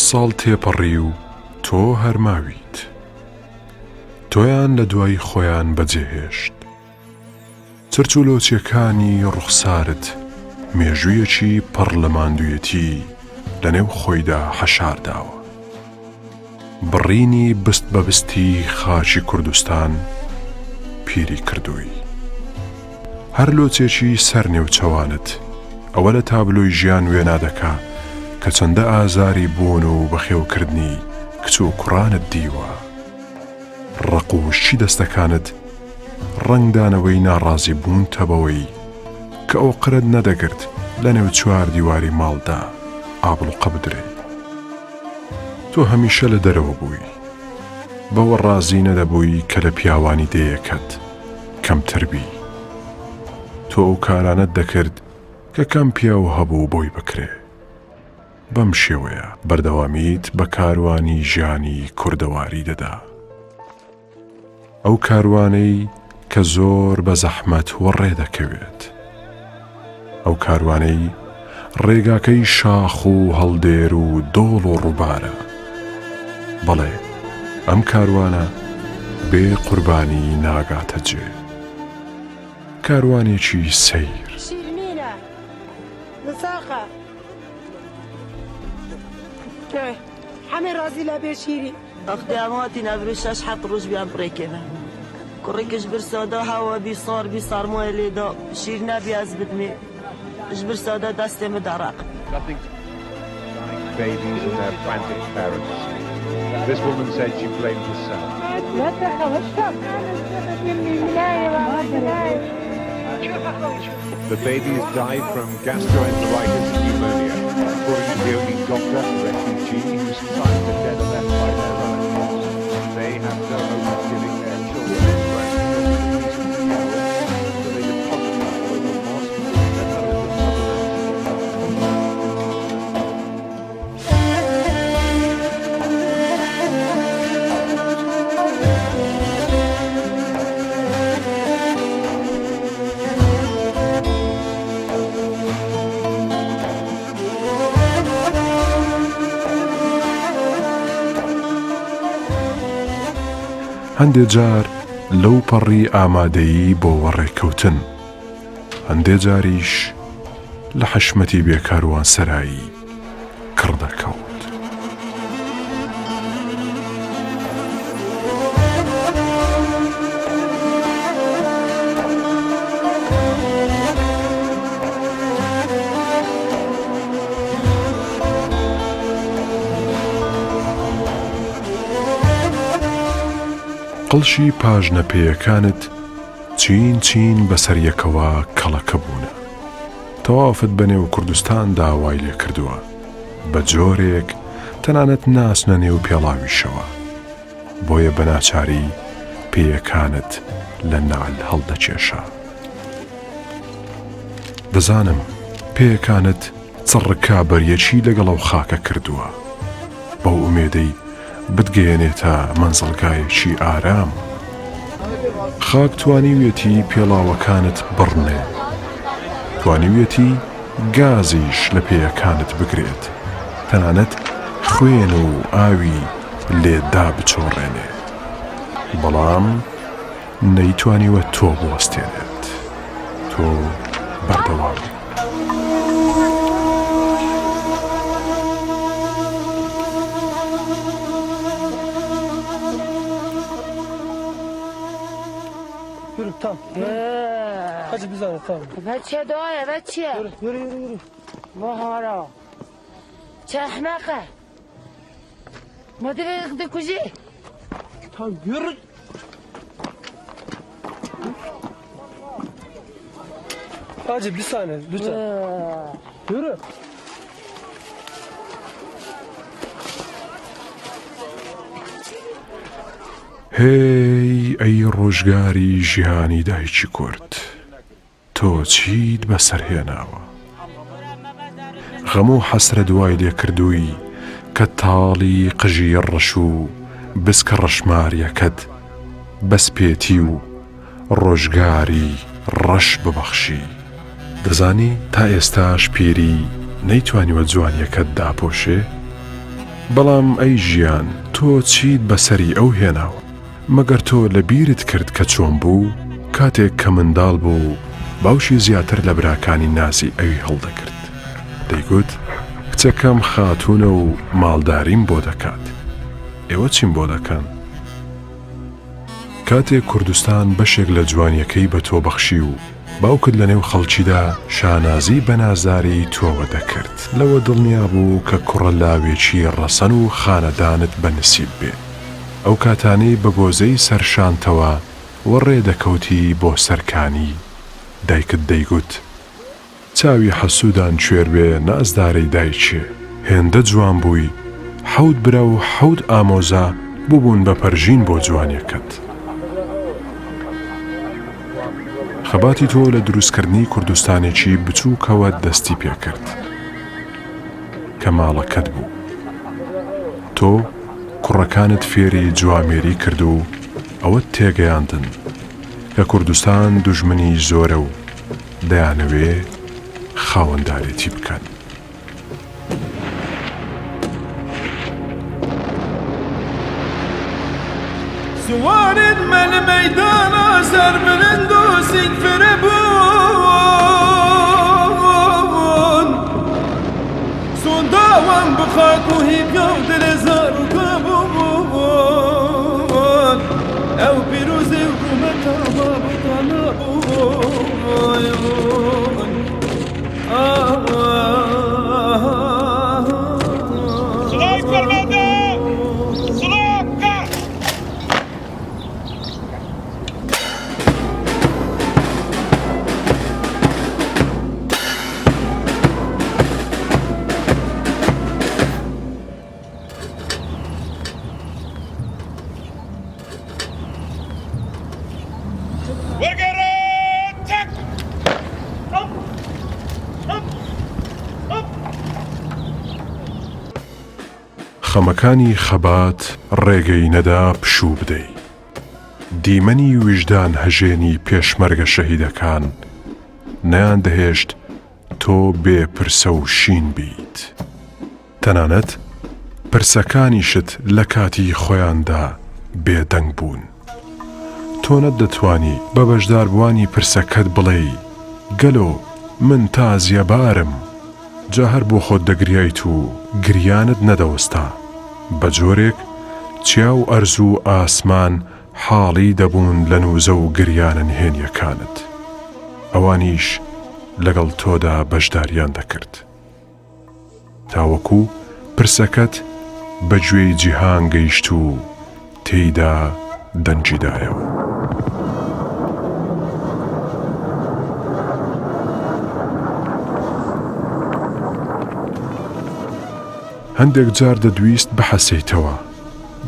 ساڵ تێپەڕی و تۆ هەرماویت، تۆیان لە دوای خۆیان بەجێهێشت. چرچ و لۆچیەکانی ڕوخسارت مێژوویەکی پڕ لە ماندوویەتی لەنێو خۆیدا حەشارداوە. بڕینی بست بە بستی خاچی کوردستان پیری کردووی. هەر لۆچێکی سەر نێوچەوانت ئەوە لە تابلۆی ژیان وێنا دەکا کە چەندە ئازاری بوون و بەخێوکردنی کچ و کوڕانت دیوە. ڕق و شی دەستەکانت ڕەنگدانەوەی ناڕازی بوون تەبەوەی کە ئەو قرت نەدەگرت لە نێو چوار دیواری ماڵدا ئابڵوقە بدرێ. تۆ هەمیشە لە دەرەوە بووی، بەوە ڕازی نەدەبووی کە لە پیاوانی دەیەکەت کەمتر بی. تۆ ئەو کارانت دەکرد کە کەم پیاو هەبوو بۆی بکرێ. بەم شێوەیە بەردەوامیت بە کاروانی ژیانی کوردەواری دەدا. ئەو کاروانەی کە زۆر بە زەحمەت وەڕێ دەکەوێت. ئەو کاروانەی ڕێگاکەی شاخ و هەڵدێر و دۆڵ و ڕووبارە. بەڵێ ئەم کاروانە بێ قوربانی ناگاتە جێ. کاروانێکی سەیر. شیرینە لەساخە هەمێ ڕازی لە بێ شیری. ئەخداماتی نەبرو شەش حەت ڕۆژ بیان بڕێکێنە. کوڕێکش بر سادا هەوا بی سار بی سارمایە لێدا شیر نەبی ئەس بدمێ ش بر سادا دەستێ مدەڕق. Babies and their frantic parents. This woman said she blamed herself. The babies died from gastroenteritis and pneumonia, according to the only doctor, a refugee, whose sons the dead are left by their relatives. They have no hope of giving their children a breast, so they deposit them all in the mosque and let others هەندێ جار لەو پەڕی ئامادەیی بۆ وەڕێکەوتن، هەندێ جاریش لە حەشمەتی بێکاروان سەرایی کڕدەکەوت. قڵشی پاژنە پێیەکانت چین چین بەسەر یەکەوە کەڵەکە بوونە. تەوافت بەنێو کوردستان داوای لێ کردووە بە جۆرێک تەنانەت ناسنە نێو پێڵاویشەوە. بۆیە بەناچاری پێیەکانت لە نعل هەڵدەکێشە. دەزانم پێیەکانت چڕکا بەریەکی لەگەڵ ئەو خاکە کردووە بەو ئومێدەی بتگەیەنێتە مەنزڵگایەکی ئارام. خاک توانیوێتی پێڵاوەکانت بڕنێ، توانیوێتی گازیش لە پێیەکانت بگرێت، تەنانەت خوێن و ئاوی لێدا بچۆڕێنێ، بەڵام نەیتوانیوە تۆ بوەستێنێت. تۆ بەردەوام. Tamam. Hadi biz ara tamam. بچه داره بچه Yürü. مهارا چه احمقه مدیر اقده کجی Tamam yürü. Hacı bir saniye lütfen. Yürü. هێی ئەی ڕۆژگاری ژیانی دایکی کورد، تۆ چیت بەسەرهێناوە؟ غەم و حەسرە دوای لێکردووی کە تاڵی قژی ڕەش و بسکە ڕەشماریەکەت بەس پێتی و ڕۆژگاری ڕەش ببەخشی. دەزانی تا ئێستاش پیری نەیتوانیوە جوانیەکەت داپۆشێ؟ بەڵام ئەی ژیان تۆ چیت بەسەری ئەو هێناوە مەگەر تۆ لە بیرت کرد کە چۆن بوو کاتێک کە منداڵ بوو باوشی زیاتر لە براکانی نازی ئەوی هەڵدەگرت دەیگوت کچەکەم خاتوونە و ماڵداریم بۆ دەکات ئێوە چیم بۆ دەکەن کاتێک کوردستان بەشێک لە جوانیەکەی بە تۆ بەخشی و باوکت لە نێو خەڵکیدا شانازی بە نازاری تۆوە دەکرد لەوە دڵنیا بوو کە کوڕە لاوێکی ڕەسەن و خانەدانت بەنسیب بێ ئەو کاتانەی بە گۆزەی سەرشانتەوە وەڕێ دەکەوتی بۆ سەرکانی دایکت دەیگوت چاوی حەسوودان کوێر بێ نازدارەی دایکێ هێندە جوان بووی حەوت برا و حەوت ئامۆزا ببوون بە پەرژین بۆ جوانیەکەت خەباتی تۆ لە دروستکردنی کوردستانێکی بچووکەوە دەستی پێکرد کە ماڵەکەت بوو تۆ کوڕەکانت فێری جوامێری کرد و ئەوەت تێگەیاندن کە کوردستان دوژمنی زۆرە و دەیانەوێ خاوەندارێتی بکەن سوارد من ميدانا سر بلند و سيكفر بون سون داوان بخاك و هيبيو دلزار و كابون او بيروزي و رومتا بابطانا بون سلاك فرمانده خەمەکانی خەبات ڕێگەی نەدا پشوو بدەی دیمەنی ویژدان هەژێنی پێشمەرگە شەهیدەکان نەیان دەهێشت تۆ بێ پرسە و شین بیت تەنانەت پرسەکانیشت لە کاتی خۆیاندا بێدەنگ بوون تۆ نەدەتوانی بە بەشداربووانی پرسەکەت بڵێی گەلۆ من تازیەبارم جا هەر بۆ خۆت دەگریایت و گریانت نەدەوەستا بە جۆرێک چیا و ئەرز و ئاسمان حاڵی دەبوون لە نووزە و گریانە نهێنیەکانت ئەوانیش لەگەڵ تۆدا بەشداریان دەکرد تاوەکو پرسەکەت بەگوێی جیهان گەیشت و تێیدا دەنجیدایەوە هەندێک جار دەدویست بەحەسەیتەوە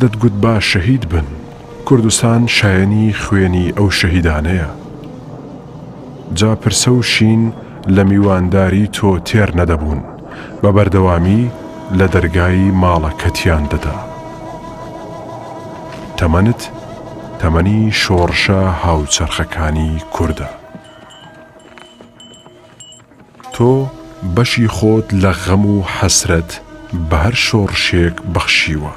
دەتگوت با شەهید بن کوردستان شایەنی خوێنی ئەو شەهیدانەیە جا پرسە و شین لە میوانداری تۆ تێر نەدەبوون بە بەردەوامی لە دەرگای ماڵەکەتیان دەدا تەمەنت تەمەنی شۆڕشە هاوچەرخەکانی کووردە تۆ بەشی خۆت لە غەم و حەسرەت بە هەر شۆڕشێک بەخشیوە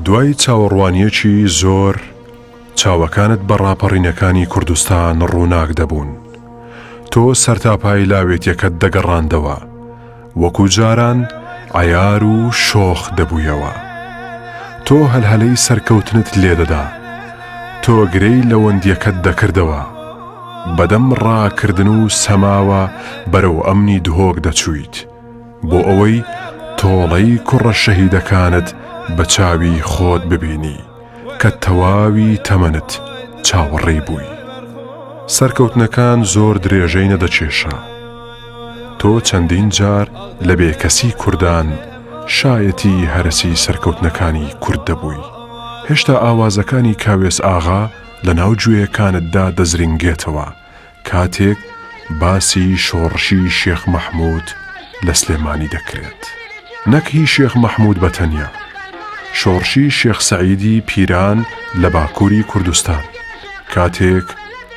دوای چاوەڕوانیەکی زۆر چاوەکانت بە ڕاپەڕینەکانی کوردستان ڕووناک دەبوون تۆ سەرتاپای لاوێتیەکەت دەگەڕاندەوە وەکو جاران عەیار و شۆخ دەبوویەوە تۆ هەلهەلەی سەرکەوتنت لێدەدا تۆ گرەی لەوەندیەکەت دەکردەوە بەدەم ڕاکردن و سەماوە بەرەو ئەمنی دهۆک دەچوویت بۆ ئەوەی تۆڵەی کوڕە شەهیدەکانت بە چاوی خۆت ببینی کە تەواوی تەمەنت چاوەڕێی بووی سەرکەوتنەکان زۆر درێژەی نەدەچێشە تۆ چەندین جار لە بێکەسی کوردان شایەتی هەرسی سەرکەوتنەکانی کورد دەبووی هێشتا ئاوازەکانی کاوێس ئاغا لە ناو گوێیەکانتدا دەزرینگێتەوە کاتێک باسی شۆڕشی شێخ مەحموود لە سلێمانی دەکرێت نەک هی شێخ مەحموود بەتەنیا شۆڕشی شێخ سەعیدی پیران لە باکووری کوردستان کاتێک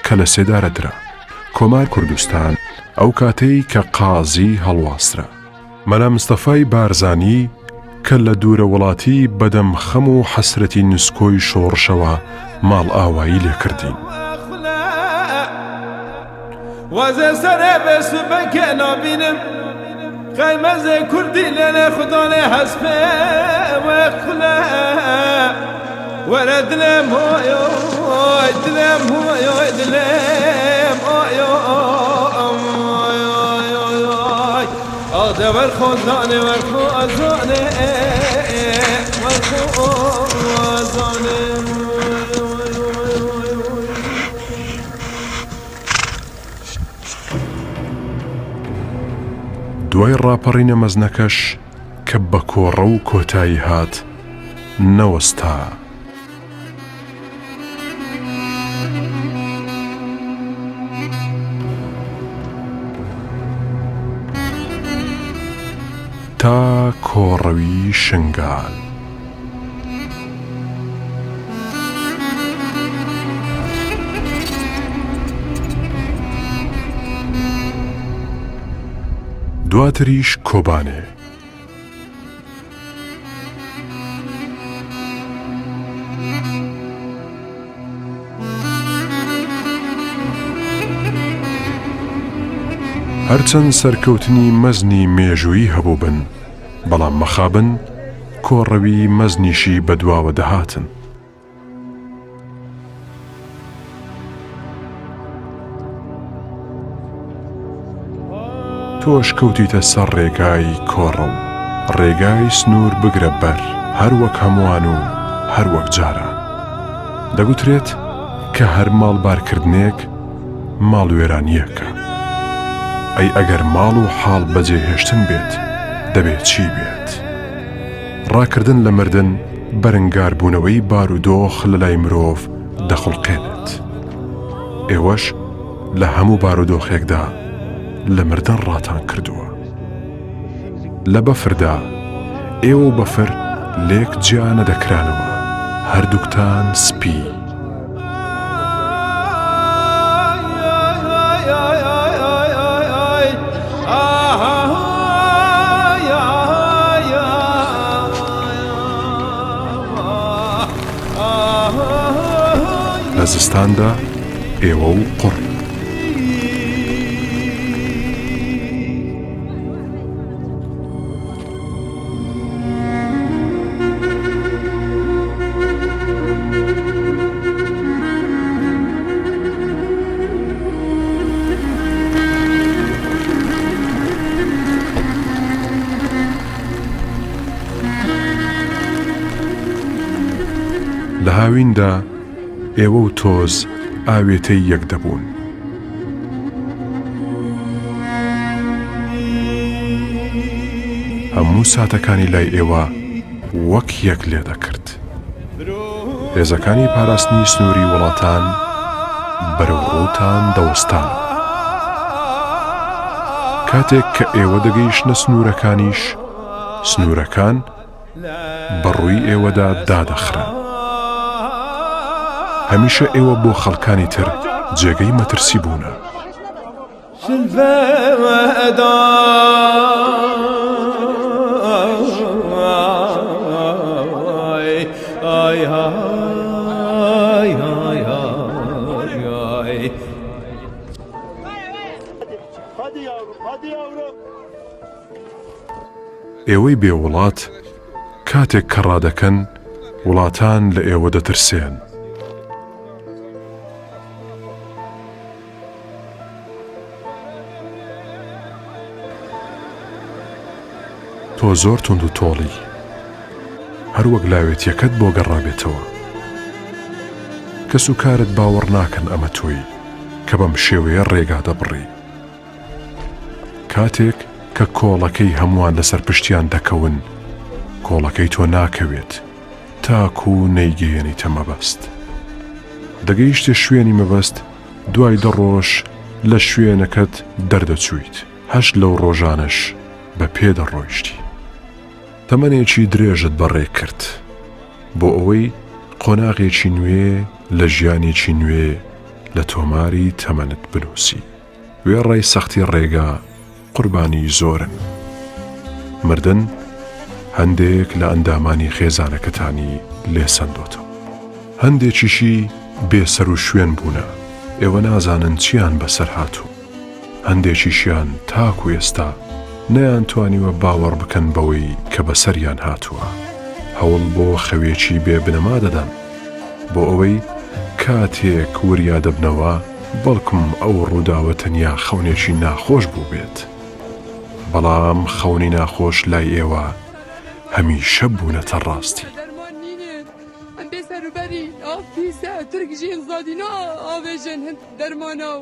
کە لە سێدارە درا. کۆمار کوردستان ئەو کاتەی کە قازی هەڵواسترا. مەلا مستەفای بارزانی کە لە دوورە وڵاتی بەدەم خەم و حەسرەتی نسکۆی شۆڕشەوە ماڵ ئاوایی لێکردین. وەزە سەرێ بێسوبەکە نابینم قەیمەزێ کوردی لێنێ خودانێ هەسپێ وەخلە وەرە دلێم هۆی دلێم هۆی دلێم ئادە وەرخۆزانێ وەرخۆزانێ وەرخۆزانێ دوای ڕاپەڕینە مەزنەکەش کە بە کۆڕە و کۆتایی هات نەوەستا. تا کۆڕەوی شنگال. دواتریش کۆبانێ. هەرچەند سەرکەوتنی مەزنی مێژووی هەبوو بن، بەڵام مەخابن کۆڕەوی مەزنیشی بەدواوە دەهاتن. تۆش کەوتیتە سەر ڕێگای کۆڕە و ڕێگای سنوور بگرە بەر، هەر وەک هەمووان و هەر وەک جاران. دەگوترێت کە هەر ماڵبارکردنێک ماڵ وێرانیەکە. ئەی ئەگەر ماڵ و حاڵ بەجێهێشتن بێت دەبێت چی بێت؟ ڕاکردن لە مردن بەرەنگار بوونەوەی بارودۆخ لە لای مرۆڤ دەخڵقێنێت. ئێوەش لە هەموو بارودۆخێکدا لە مردن ڕاتان کردووە. لە بەفردا ئێوە و بەفر لێک جیا نەدەکرانەوە، هەردووکتان سپی. لە زستاندا ئێوە و قوڕ. لە هاویندا ئێوە و تۆز ئاوێتەی یەک دەبوون. هەموو ساتەکانی لای ئێوە وەک یەک لێ دەکرد. هێزەکانی پاراستنی سنووری وڵاتان بەرەو ڕووتان دەوەستان. کاتێک کە ئێوە دەگەیشتنە سنوورەکانیش، سنوورەکان بەڕووی ئێوەدا دادەخران. هەمیشە ئێوە بۆ خەڵکانی تر جێگەی مەترسی بوونە. ئێوەی بێوڵات کاتێک کە ڕادەکەن وڵاتان لە ئێوە دەترسێن. تۆ زۆر تند و تۆڵی، هەر وەک لاوێتیەکەت بۆ گەڕابێتەوە. کەس و کارت باوەڕ ناکەن ئەمە تۆی کە بەم شێوەیە ڕێگا دەبڕی. کاتێک کە کۆڵەکەی هەمووان لەسەر پشتیان دەکەون، کۆڵەکەی تۆ ناکەوێت تاکو و نەیگەیەنیتە مەبەست. دەگەیشتە شوێنی مەبەست، دوای 10 ڕۆژ لە شوێنەکەت دەردەچوویت. 8 لەو ڕۆژانش بە پێدەڕۆیشتی. تەمەنێکی درێژت بەڕێ کرد بۆ ئەوەی قۆناغێکی نوێ لە ژیانێکی نوێ لە تۆماری تەمەنت بنووسی وێڕای سەختی ڕێگا قوربانی زۆرن مردن هەندێک لە ئەندامانی خێزانەکەتانی لێسەندۆتەوە هەندێکیشی بێسەر و شوێن بوونە ئێوە نازانن چیان بەسەر هاتوو هەندێکیشیان تاکو ئێستا نەیانتوانیوە باوەڕ بکەن بەوەی کە بەسەریان هاتووە هەوڵ بۆ خەوێکی بێ بنەما دەدەن بۆ ئەوەی کاتێک وریا دەبنەوە بەڵکم ئەو ڕووداوە تەنیا خەونێکی ناخۆش بوو بێت بەڵام خەونی ناخۆش لای ئێوە هەمیشە بوونەتە ڕاستی درمان نینه ام بسروبری آف پیسه ترک جین زادینا آویجن هند درمانا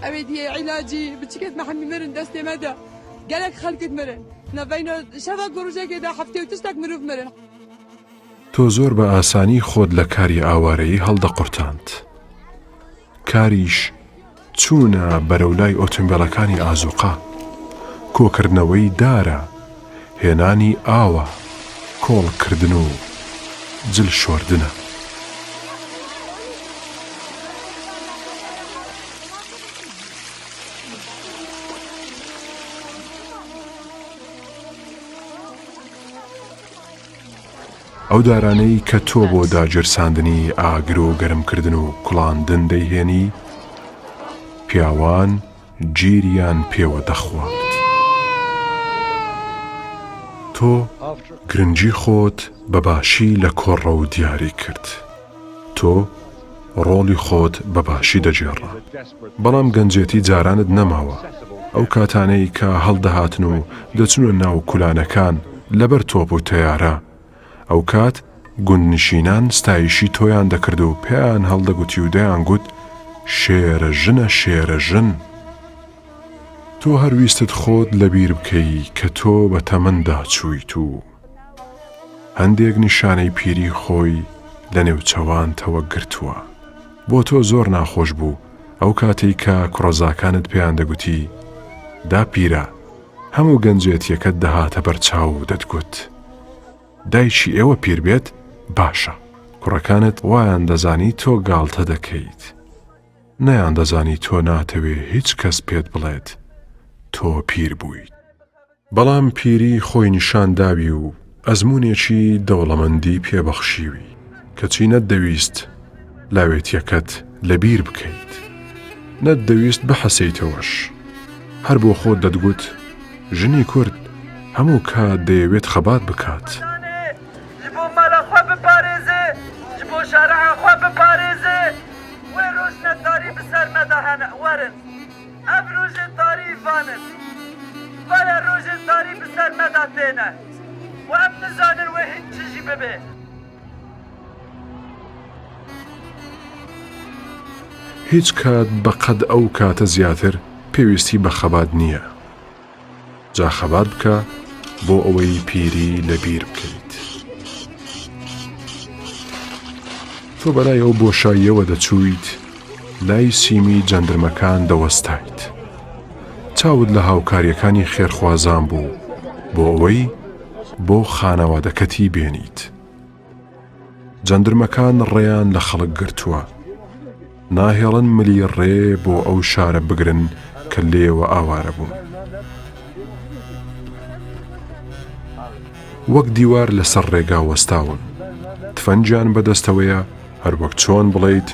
اوی دیه علاجی بچکت محمی مرن دست مده گلک خلقت مرن نبینا شفا گروجه که ده هفته و تشتک مروف مرن تۆ زۆر بە ئاسانی خۆت لە کاری ئاوارەیی هەڵدەقورتاند کاریش چوونە بەرەولای ئۆتۆمبیلەکانی ئازوقا کۆکردنەوەی دارە هێنانی ئاوە کۆڵکردن و جل شۆردنە ئەو دارانەی کە تۆ بۆ داگیرساندنی ئاگر و گەرمکردن و کوڵاندن دەیهێنی پیاوان گیریان پێوە دەخوات تۆ گرنگی خۆت بەباشی لە کۆڕە و دیاری کرد تۆ ڕۆڵی خۆت بەباشی دەجێڕا بەڵام گەنجێتی جارانت نەماوە ئەو کاتانەی کە هەڵدەهاتن و دەچونە ناو کولانەکان لەبەر تۆپ و تەیارە ئەو کات گوندنشینان ستایشی تۆیان دەکرد و پێیان هەڵدەگوتی و دەیان گوت شێرە ژنە شێرە ژن تۆ هەرویستت خۆت لەبیر بکەی کە تۆ بە تەمەندا چوویت و هەندێک نیشانەی پیری خۆی لە نێوچەوانتەوە گرتووە بۆ تۆ زۆر ناخۆش بوو ئەو کاتێک کە کوڕەزاکانت پێیان دەگوتی دا پیرە هەموو گەنجێتیەکەت دەهاتە بەرچاو و دەتگوت دایکی ئێوە پیر بێت باشە کوڕەکانت وایان دەزانی تۆ گاڵتە دەکەیت نەیان دەزانی تۆ ناتەوێ هیچ کەس پێت بڵێت تۆ پیر بوویت بەڵام پیری خۆی نیشان داوی و ئەزمونێکی دەوڵەمەندی پێبەخشیوی کەچی نەتدەویست لاوێتیەکەت لەبیر بکەیت نەتدەویست بەحەسەیتەوەش هەر بۆ خۆت دەتگوت ژنی کورد هەموو کات دەیەوێت خەبات بکات شارع خو بپارێزێ وێ ڕۆژنەتاری بسەر مەدەهەنە وەرن ئەم ڕۆژێتاری وانن وەرە ڕۆژێتاری بسەر مەدا تێنە و ئەم نزانن وێ هیچ چیژی ببێ هیچ کات بەقەد ئەو کاتە زیاتر پێویستی بە خەبات نییە جا خەبات بکە بۆ ئەوەی پیری لەبیر بکەیت تۆ بەلای ئەو بۆشاییەوە دەچوویت لای سیمی جەندرمەکان دەوەستایت چاود لە هاوکاریەکانی خێرخوازان بوو بۆ ئەوەی بۆ خانەوادەکەتی بێنیت جەندرمەکان ڕێیان لە خەڵک گرتووە ناهێڵن ملی ڕێ بۆ ئەو شارە بگرن کە لێوە ئاوارە بوون وەک دیوار لەسەر ڕێگا وەستاون تفەنجیان بەدەستەوەیە هەر وەک چۆن بڵێیت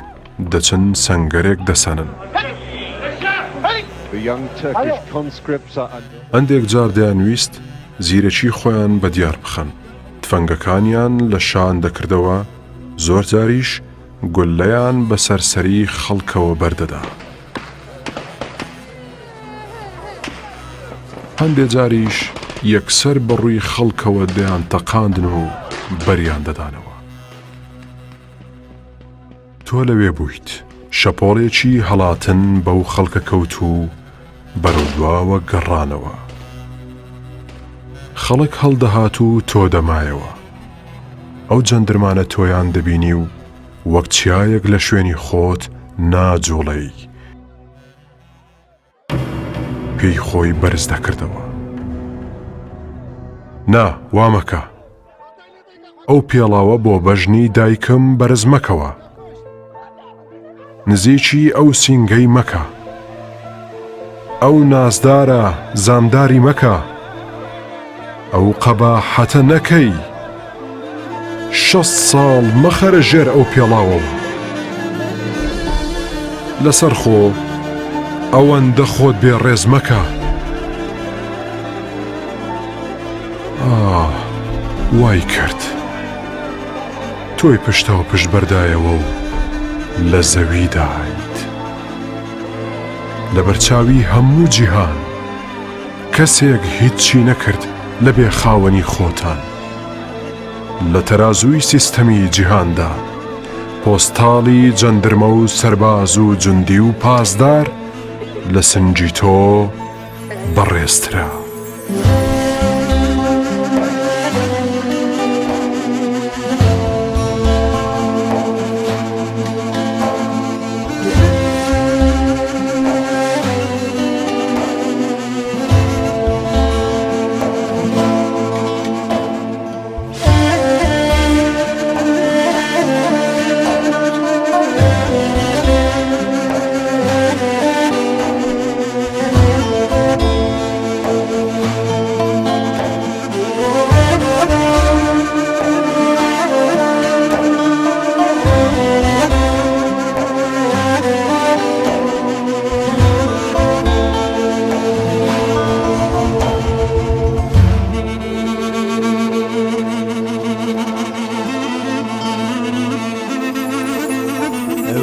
دەچن سەنگەرێک دەسەنن هەندێک جار دەیانویست زیرەکی خۆیان بە دیار بخەن تفەنگەکانیان لە شان دەکردەوە زۆر جاریش گولەیان بە سەرسەری خەڵکەوە بەردەدا هەندێک جاریش یەکسەر بەڕووی خەڵکەوە دەیان تەقاندن و بەریان دەدانەوە تۆ لەوێ بوویت شەپۆڵێکی هەڵاتن بەو خەڵکە کەوت و بەرەودواوە گەڕانەوە خەڵک هەڵدەهات و تۆ دەمایەوە ئەو جەندرمانە تۆیان دەبینی و وەک چیایەک لە شوێنی خۆت ناجوڵەی پێی خۆی بەرز دەکردەوە نا وامەکە ئەو پێڵاوە بۆ بەژنی دایکم بەرز مەکەوە نزیکی ئەو سینگەی مەکە، ئەو نازدارە زامداری مەکە، ئەو قەباحەتە نەکەی، 6 ساڵ مەخەرە ژێر ئەو پێڵاوەوە. لەسەر خۆ ئەوەندە خۆت بێڕێز مەکە. وای کرد تۆی پشتەوە پشت بەردایەوە و لە زەوی دایت. لە بەرچاوی هەموو جیهان کەسێک هیچی نەکرد لە بێ خاوەنی خۆتان. لە تەرازووی سیستەمی جیهاندا پۆستاڵی جەندرمە و سەرباز و جوندی و پاسدار لە سنجی تۆ بەڕێزترە.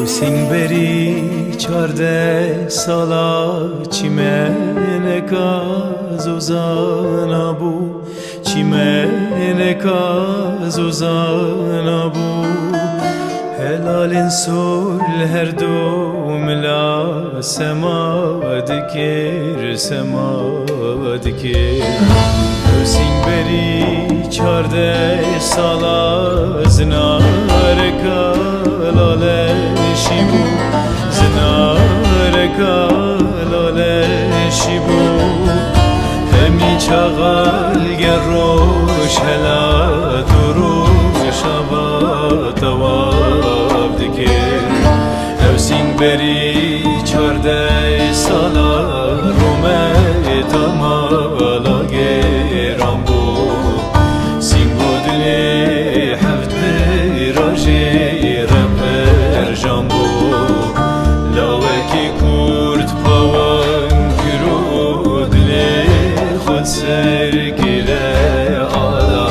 سینگبری 14 سالا چیمنکا زوزانا بو چیمنکا زوزانا بو هلال سول هر دو ملا سما دکر سینگبری 14 سالا زنارکا لاله شیبو زنارکا لاله شیبو همی چاغال گروش هلا دروش آبا تواب دکر او سینگبری 14 سالا رومه تمالا گرام بو سینگو دلی هفت راجی جامبو لاوکی کرد پاوان کرو دل خود سرگیره آلا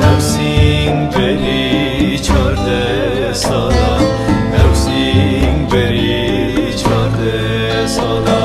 نفسین بری 14 سالا نفسین بری 14 سالا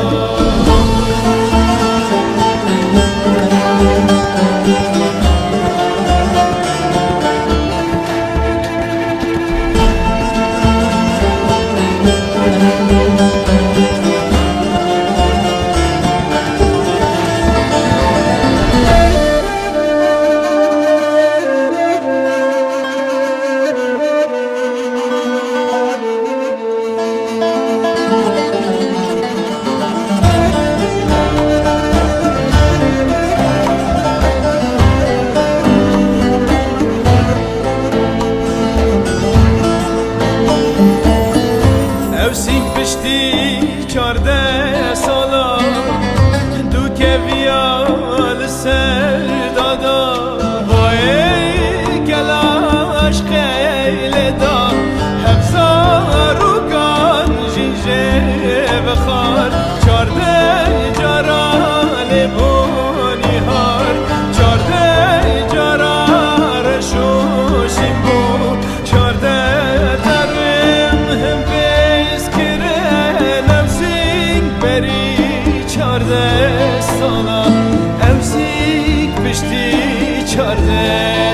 سالا امسیک پشتی 14